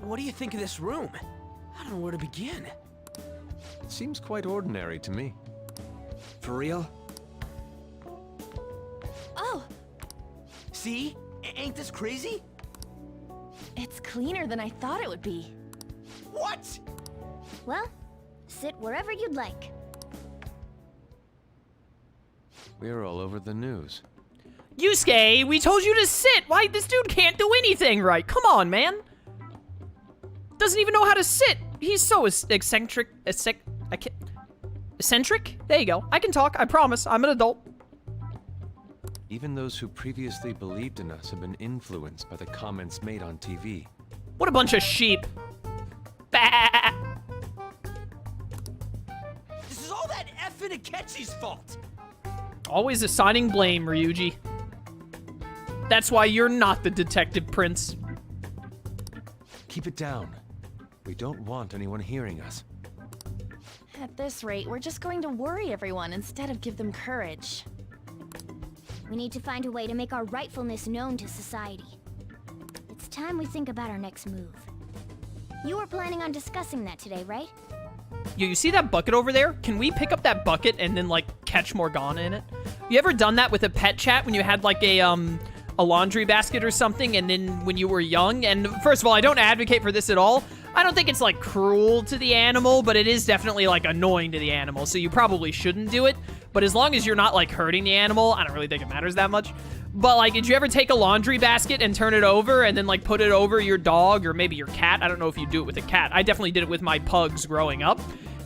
What do you think of this room? I don't know where to begin. It seems quite ordinary to me. For real? Oh, See? Ain't this crazy? it's cleaner than I thought it would be. What? Well, sit wherever you'd like. We're all over the news. Yusuke, we told you to sit. Why? This dude can't do anything right. Come on, man. Doesn't even know how to sit. He's so eccentric. Eccentric? There you go. I can talk. I promise. I'm an adult. Even those who previously believed in us have been influenced by the comments made on TV. What a bunch of sheep. Bah. This is all that effing Akechi's fault. Always assigning blame, Ryuji. That's why you're not the detective prince. Keep it down. We don't want anyone hearing us. At this rate, we're just going to worry everyone instead of give them courage. We need to find a way to make our rightfulness known to society. It's time we think about our next move. You were planning on discussing that today, right? Yo, you see that bucket over there? Can we pick up that bucket and then, like, catch Morgana in it? You ever done that with a pet chat when you had, like, a laundry basket or something, and then when you were young? And first of all, I don't advocate for this at all. I don't think it's, like, cruel to the animal, but it is definitely, like, annoying to the animal, so you probably shouldn't do it. But as long as you're not, like, hurting the animal, I don't really think it matters that much. But, like, did you ever take a laundry basket and turn it over and then, like, put it over your dog or maybe your cat? I don't know if you do it with a cat. I definitely did it with my pugs growing up.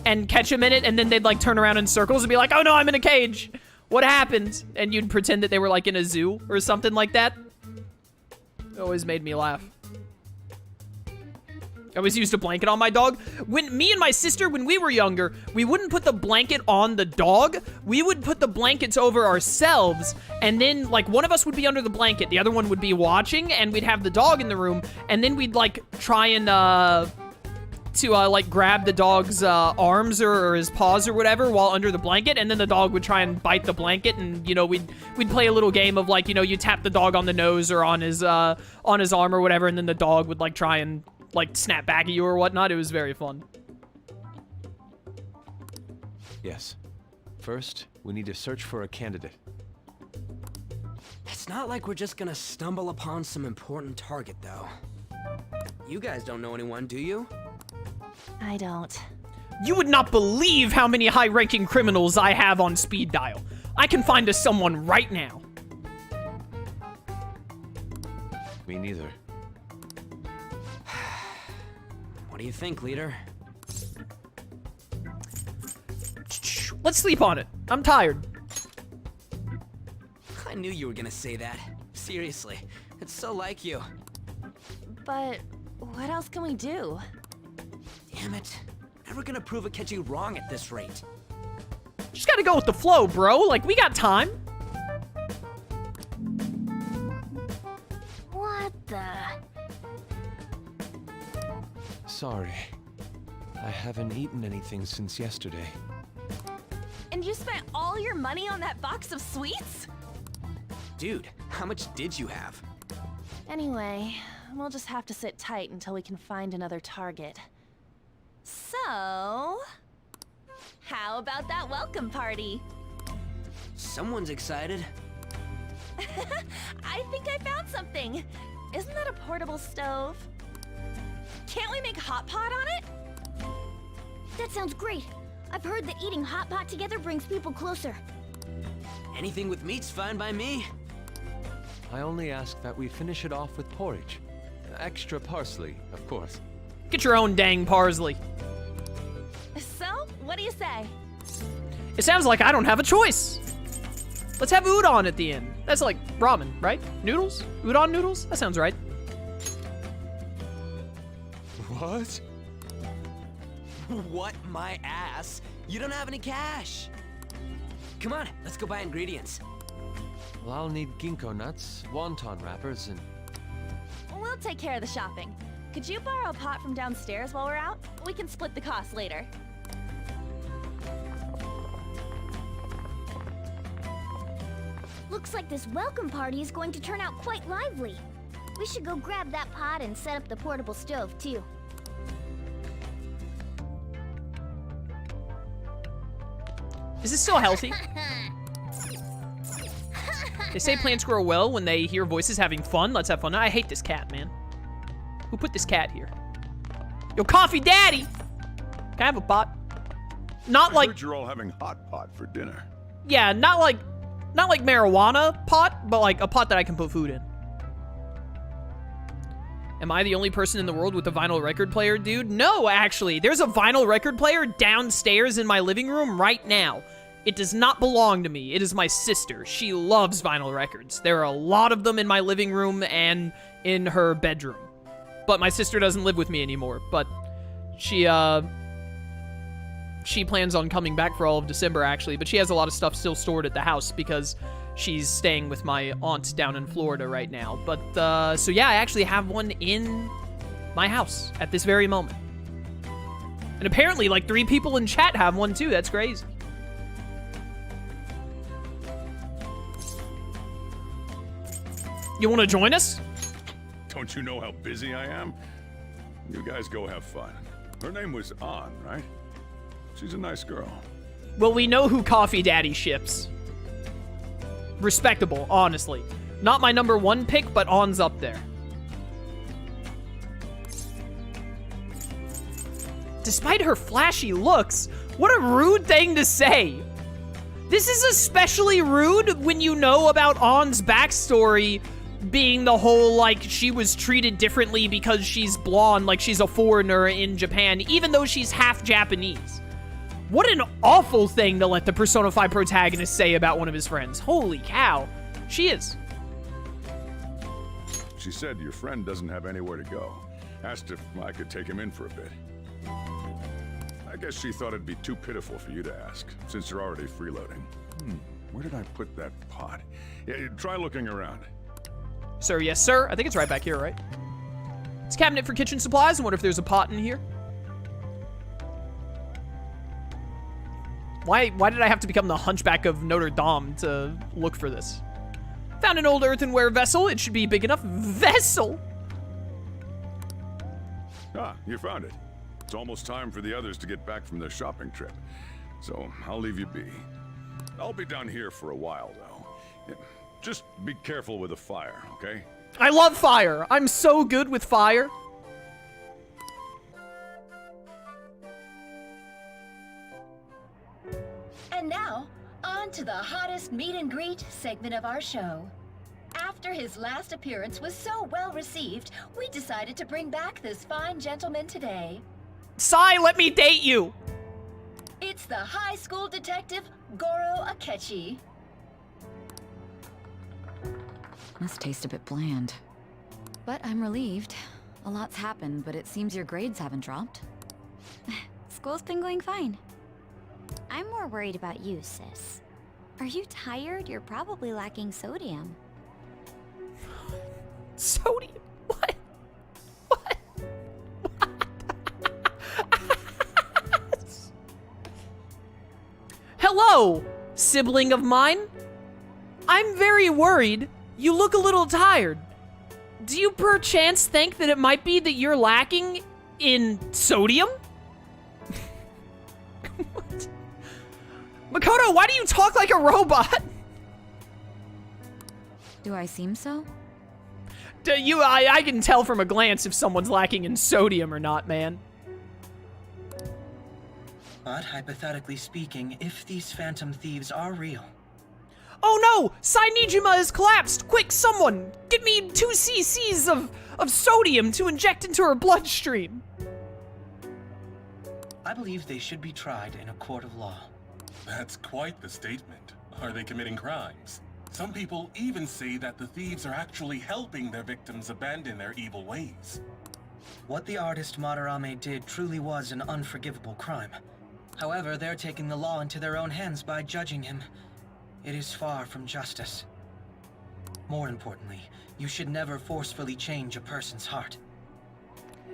And catch them in it, and then they'd, like, turn around in circles and be like, oh, no, I'm in a cage. What happened? And you'd pretend that they were, like, in a zoo or something like that. It always made me laugh. I always used a blanket on my dog. When me and my sister, when we were younger, we wouldn't put the blanket on the dog. We would put the blankets over ourselves, and then, like, one of us would be under the blanket, the other one would be watching, and we'd have the dog in the room, and then we'd, like, try and, like, grab the dog's arms or his paws or whatever while under the blanket, and then the dog would try and bite the blanket, and, you know, we'd play a little game of, like, you know, you tap the dog on the nose or on his arm or whatever, and then the dog would, like, try and, like, snap back at you or whatnot. It was very fun. Yes. First, we need to search for a candidate. It's not like we're just gonna stumble upon some important target, though. You guys don't know anyone, do you? I don't. You would not believe how many high-ranking criminals I have on speed dial. I can find us someone right now. Me neither. What do you think, leader? Let's sleep on it. I'm tired. I knew you were gonna say that. Seriously, it's so like you. But what else can we do? Damn it. Never gonna prove Akechi wrong at this rate. Just gotta go with the flow, bro. Like, we got time. What the? Sorry. I haven't eaten anything since yesterday. And you spent all your money on that box of sweets? Dude, how much did you have? Anyway, we'll just have to sit tight until we can find another target. So, how about that welcome party? Someone's excited. I think I found something. Isn't that a portable stove? Can't we make Hotpot on it? That sounds great. I've heard that eating Hotpot together brings people closer. Anything with meat's fine by me. I only ask that we finish it off with porridge. Extra parsley, of course. Get your own dang parsley. So, what do you say? It sounds like I don't have a choice. Let's have udon at the end. That's like ramen, right? Noodles? Udon noodles? That sounds right. What? What my ass? You don't have any cash. Come on, let's go buy ingredients. Well, I'll need ginkgo nuts, wonton wrappers, and... We'll take care of the shopping. Could you borrow a pot from downstairs while we're out? We can split the cost later. Looks like this welcome party is going to turn out quite lively. We should go grab that pot and set up the portable stove, too. Is this still healthy? They say plants grow well when they hear voices having fun. Let's have fun. I hate this cat, man. Who put this cat here? Yo, Coffee Daddy! Can I have a pot? Not like... I heard you're all having Hotpot for dinner. Yeah, not like marijuana pot, but like a pot that I can put food in. Am I the only person in the world with a vinyl record player, dude? No, actually. There's a vinyl record player downstairs in my living room right now. It does not belong to me. It is my sister. She loves vinyl records. There are a lot of them in my living room and in her bedroom. But my sister doesn't live with me anymore. But she plans on coming back for all of December, actually. But she has a lot of stuff still stored at the house because she's staying with my aunt down in Florida right now. But, so yeah, I actually have one in my house at this very moment. And apparently, like, 3 people in chat have one, too. That's crazy. You want to join us? Don't you know how busy I am? You guys go have fun. Her name was An, right? She's a nice girl. Well, we know who Coffee Daddy ships. Respectable, honestly. Not my #1 pick, but An's up there. Despite her flashy looks, what a rude thing to say. This is especially rude when you know about An's backstory being the whole, like, she was treated differently because she's blonde, like she's a foreigner in Japan, even though she's half Japanese. What an awful thing to let the Persona 5 protagonist say about one of his friends. Holy cow. She is. She said your friend doesn't have anywhere to go. Asked if I could take him in for a bit. I guess she thought it'd be too pitiful for you to ask, since you're already freeloading. Where did I put that pot? Yeah, try looking around. Sir, yes, sir. I think it's right back here, right? It's a cabinet for kitchen supplies. I wonder if there's a pot in here. Why did I have to become the Hunchback of Notre Dame to look for this? Found an old earthenware vessel. It should be big enough. Vessel? Ah, you found it. It's almost time for the others to get back from their shopping trip. So I'll leave you be. I'll be down here for a while, though. Yeah, just be careful with the fire, okay? I love fire. I'm so good with fire. And now, on to the hottest meet and greet segment of our show. After his last appearance was so well received, we decided to bring back this fine gentleman today. Sai, let me date you. It's the high school detective, Goro Akechi. Must taste a bit bland. But I'm relieved. A lot's happened, but it seems your grades haven't dropped. School's been going fine. I'm more worried about you, sis. Are you tired? You're probably lacking sodium. Sodium? What? What? Hello, sibling of mine. I'm very worried. You look a little tired. Do you perchance think that it might be that you're lacking in sodium? What? Makoto, why do you talk like a robot? Do I seem so? I can tell from a glance if someone's lacking in sodium or not, man. But hypothetically speaking, if these Phantom Thieves are real... Oh no! Sainijima has collapsed! Quick, someone! Get me 2 cc's of sodium to inject into her bloodstream! I believe they should be tried in a court of law. That's quite the statement. Are they committing crimes? Some people even say that the thieves are actually helping their victims abandon their evil ways. What the artist Madarame did truly was an unforgivable crime. However, they're taking the law into their own hands by judging him. It is far from justice. More importantly, you should never forcefully change a person's heart.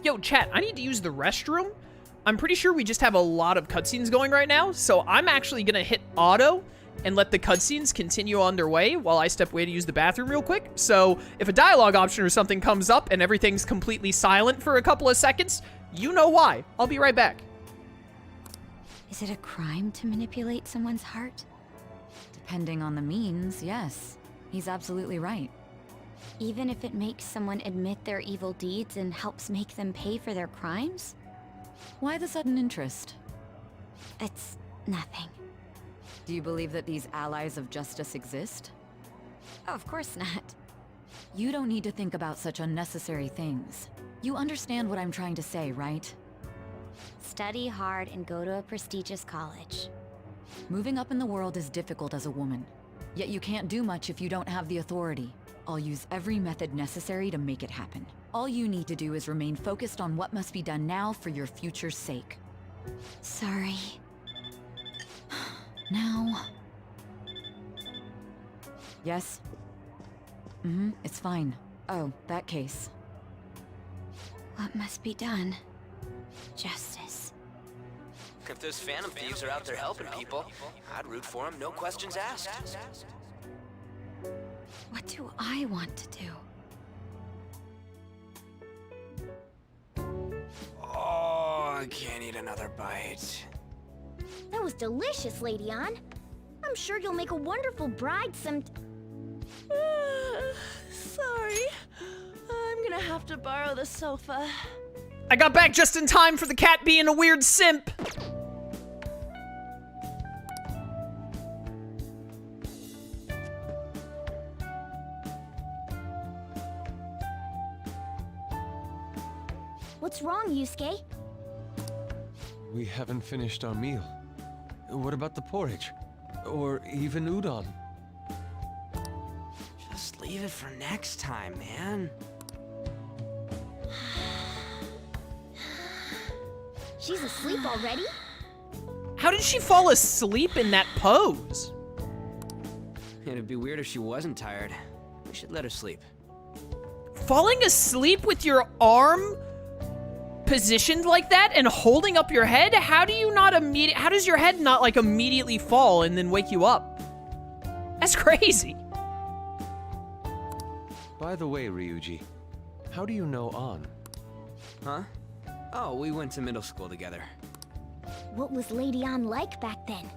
Yo, chat, I need to use the restroom. I'm pretty sure we just have a lot of cutscenes going right now, so I'm actually gonna hit auto and let the cutscenes continue on their way while I step away to use the bathroom real quick. So if a dialogue option or something comes up and everything's completely silent for a couple of seconds, you know why. I'll be right back. Is it a crime to manipulate someone's heart? Depending on the means, yes. He's absolutely right. Even if it makes someone admit their evil deeds and helps make them pay for their crimes? Why the sudden interest? It's nothing. Do you believe that these allies of justice exist? Of course not. You don't need to think about such unnecessary things. You understand what I'm trying to say, right? Study hard and go to a prestigious college. Moving up in the world is difficult as a woman. Yet you can't do much if you don't have the authority. I'll use every method necessary to make it happen. All you need to do is remain focused on what must be done now for your future's sake. Sorry. Now... Yes? It's fine. Oh, that case. What must be done? Justice. If those Phantom Thieves are out there helping people, I'd root for them, no questions asked. What do I want to do? Oh, I can't eat another bite. That was delicious, Lady Ann. I'm sure you'll make a wonderful bride some... Sorry. I'm gonna have to borrow the sofa. I got back just in time for the cat being a weird simp. What's wrong, Yusuke? We haven't finished our meal. What about the porridge? Or even udon? Just leave it for next time, man. She's asleep already? How did she fall asleep in that pose? It'd be weird if she wasn't tired. We should let her sleep. Falling asleep with your arm positioned like that and holding up your head? How do you not how does your head not like immediately fall and then wake you up? That's crazy. By the way, Ryuji, how do you know An? Huh? Oh, we went to middle school together. What was Lady Ann like back then?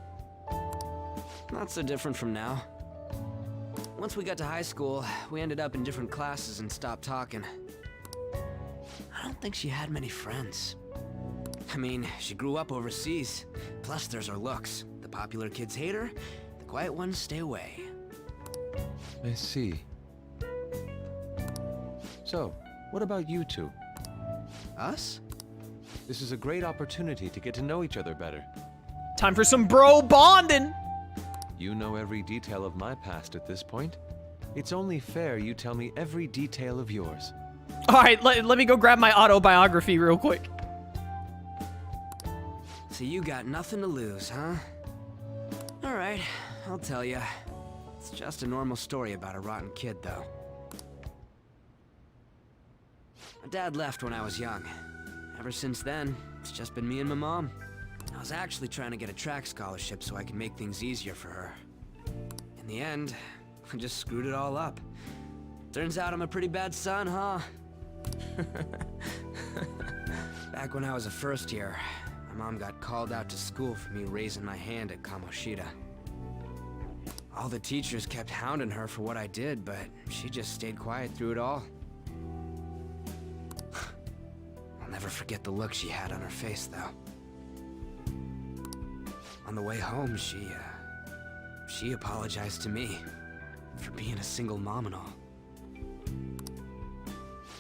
Not so different from now. Once we got to high school, we ended up in different classes and stopped talking. I don't think she had many friends. I mean, she grew up overseas. Plus, there's her looks. The popular kids hate her, the quiet ones stay away. I see. So, what about you two? Us? This is a great opportunity to get to know each other better. Time for some bro bonding. You know every detail of my past at this point. It's only fair you tell me every detail of yours. All right, let me go grab my autobiography real quick. So you got nothing to lose, huh? All right, I'll tell you. It's just a normal story about a rotten kid, though. My dad left when I was young. Ever since then, it's just been me and my mom. I was actually trying to get a track scholarship so I could make things easier for her. In the end, I just screwed it all up. Turns out I'm a pretty bad son, huh? Back when I was a first year, my mom got called out to school for me raising my hand at Kamoshida. All the teachers kept hounding her for what I did, but she just stayed quiet through it all. I'll never forget the look she had on her face, though. On the way home, she apologized to me for being a single mom and all.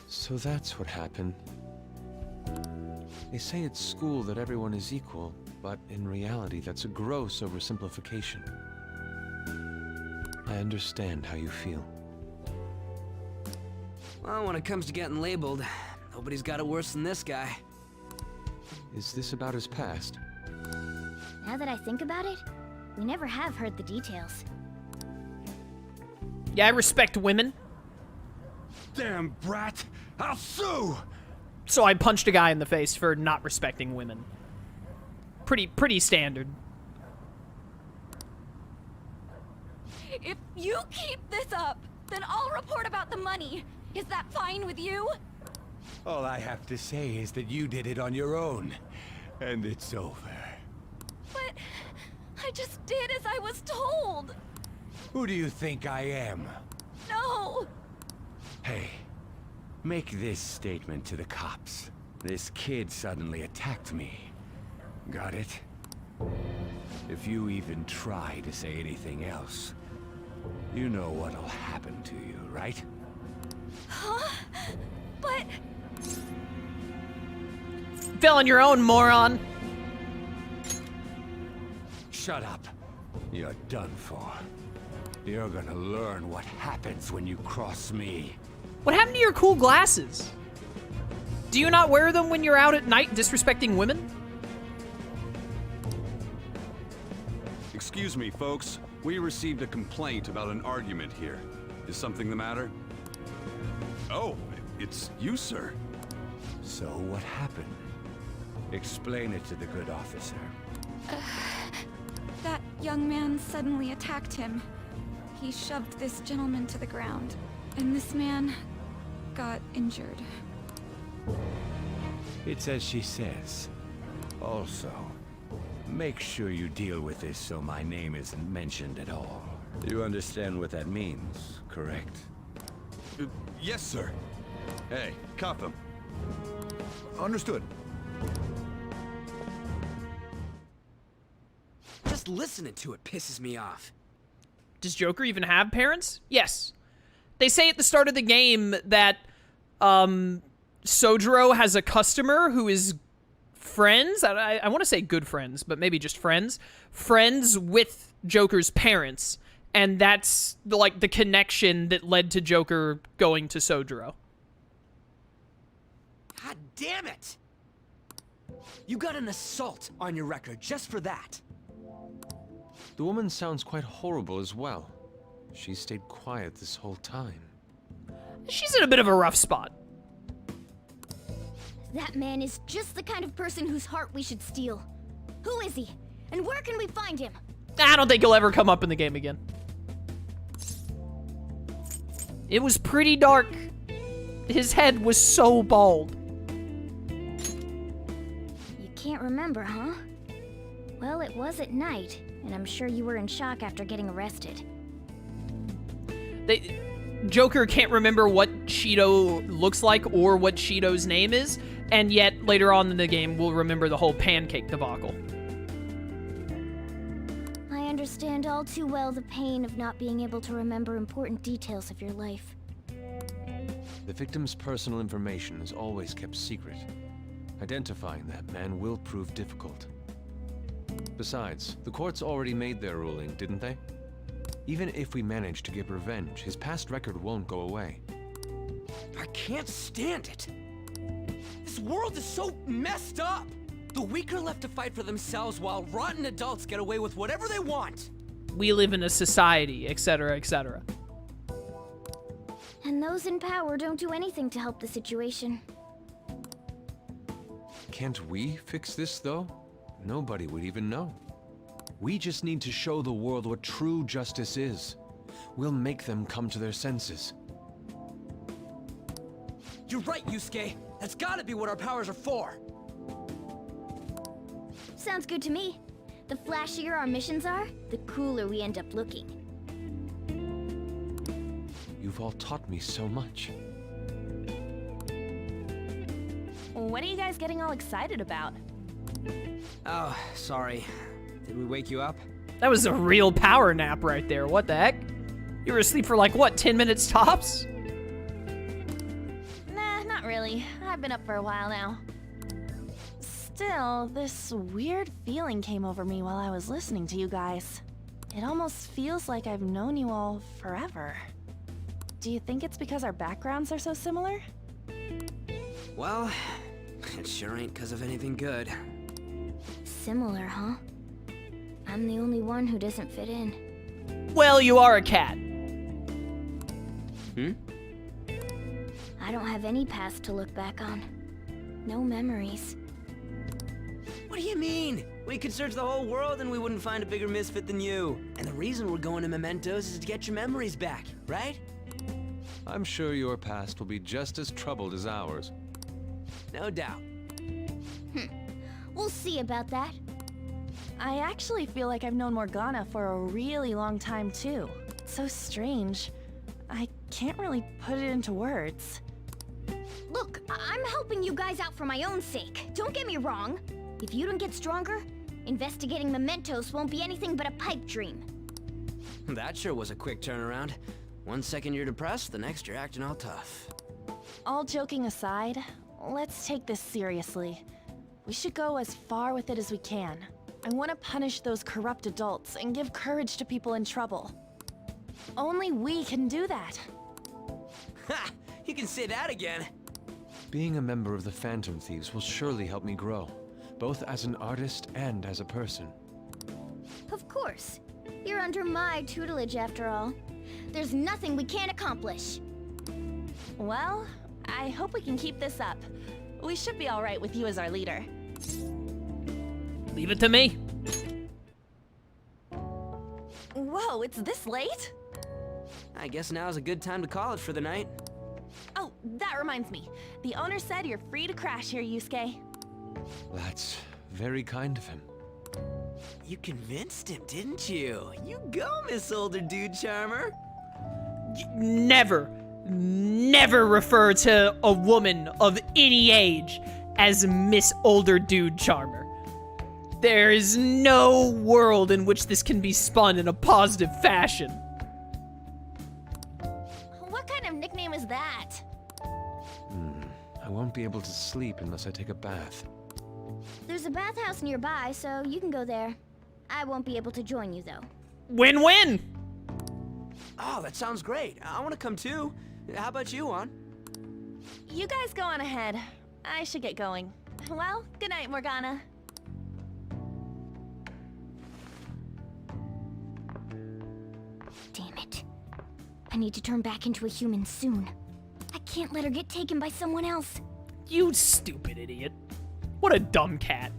So that's what happened. They say at school that everyone is equal, but in reality that's a gross oversimplification. I understand how you feel. Well, when it comes to getting labeled, nobody's got it worse than this guy. Is this about his past? Now that I think about it, we never have heard the details. Yeah, I respect women. Damn brat! I'll sue! So I punched a guy in the face for not respecting women. Pretty standard. If you keep this up, then I'll report about the money. Is that fine with you? All I have to say is that you did it on your own, and it's over. But I just did as I was told. Who do you think I am? No. Hey, make this statement to the cops. This kid suddenly attacked me. Got it? If you even try to say anything else, you know what'll happen to you, right? Huh? But... Fell on your own, moron. Shut up. You're done for. You're gonna learn what happens when you cross me. What happened to your cool glasses? Do you not wear them when you're out at night disrespecting women? Excuse me, folks. We received a complaint about an argument here. Is something the matter? Oh, it's you, sir. So what happened? Explain it to the good officer. That young man suddenly attacked him. He shoved this gentleman to the ground, and this man got injured. It's as she says. Also, make sure you deal with this so my name isn't mentioned at all. You understand what that means, correct? Yes, sir. Hey, cuff him. Understood. Just listening to it pisses me off. Does Joker even have parents? Yes. They say at the start of the game that Sojiro has a customer who is friends. I want to say good friends, but maybe just friends. Friends with Joker's parents. And that's like the connection that led to Joker going to Sojiro. God damn it! You got an assault on your record just for that. The woman sounds quite horrible as well. She stayed quiet this whole time. She's in a bit of a rough spot. That man is just the kind of person whose heart we should steal. Who is he? And where can we find him? I don't think he'll ever come up in the game again. It was pretty dark. His head was so bald. You can't remember, huh? Well, it was at night, and I'm sure you were in shock after getting arrested. Joker can't remember what Shido looks like or what Shido's name is, and yet later on in the game we'll remember the whole pancake debacle. I understand all too well the pain of not being able to remember important details of your life. The victim's personal information is always kept secret. Identifying that man will prove difficult. Besides, the courts already made their ruling, didn't they? Even if we manage to get revenge, his past record won't go away. I can't stand it. This world is so messed up. The weak are left to fight for themselves while rotten adults get away with whatever they want. We live in a society, etc., etc. And those in power don't do anything to help the situation. Can't we fix this, though? Nobody would even know. We just need to show the world what true justice is. We'll make them come to their senses. You're right, Yusuke. That's gotta be what our powers are for. Sounds good to me. The flashier our missions are, the cooler we end up looking. You've all taught me so much. What are you guys getting all excited about? Oh, sorry. Did we wake you up? That was a real power nap right there. What the heck? You were asleep for like, what, 10 minutes tops? Nah, not really. I've been up for a while now. Still, this weird feeling came over me while I was listening to you guys. It almost feels like I've known you all forever. Do you think it's because our backgrounds are so similar? Well, it sure ain't because of anything good. Similar, huh? I'm the only one who doesn't fit in. Well, you are a cat. I don't have any past to look back on. No memories. What do you mean? We could search the whole world and we wouldn't find a bigger misfit than you. And the reason we're going to Mementos is to get your memories back, right? I'm sure your past will be just as troubled as ours. No doubt. We'll see about that. I actually feel like I've known Morgana for a really long time, too. It's so strange. I can't really put it into words. Look, I'm helping you guys out for my own sake. Don't get me wrong. If you don't get stronger, investigating mementos won't be anything but a pipe dream. That sure was a quick turnaround. 1 second you're depressed, the next you're acting all tough. All joking aside, let's take this seriously. We should go as far with it as we can. I want to punish those corrupt adults and give courage to people in trouble. Only we can do that. Ha! You can say that again. Being a member of the Phantom Thieves will surely help me grow, both as an artist and as a person. Of course. You're under my tutelage after all. There's nothing we can't accomplish. Well, I hope we can keep this up. We should be all right with you as our leader. Leave it to me. Whoa, it's this late? I guess now's a good time to call it for the night. Oh, that reminds me. The owner said you're free to crash here, Yusuke. That's very kind of him. You convinced him, didn't you? You go, Miss Older Dude Charmer. Never refer to a woman of any age as Miss Older Dude Charmer. There is no world in which this can be spun in a positive fashion. What kind of nickname is that? I won't be able to sleep unless I take a bath. There's a bathhouse nearby, so you can go there. I won't be able to join you, though. Win-win! Oh, that sounds great. I want to come too. How about you, Juan? You guys go on ahead. I should get going. Well, good night, Morgana. Damn it. I need to turn back into a human soon. I can't let her get taken by someone else. You stupid idiot. What a dumb cat.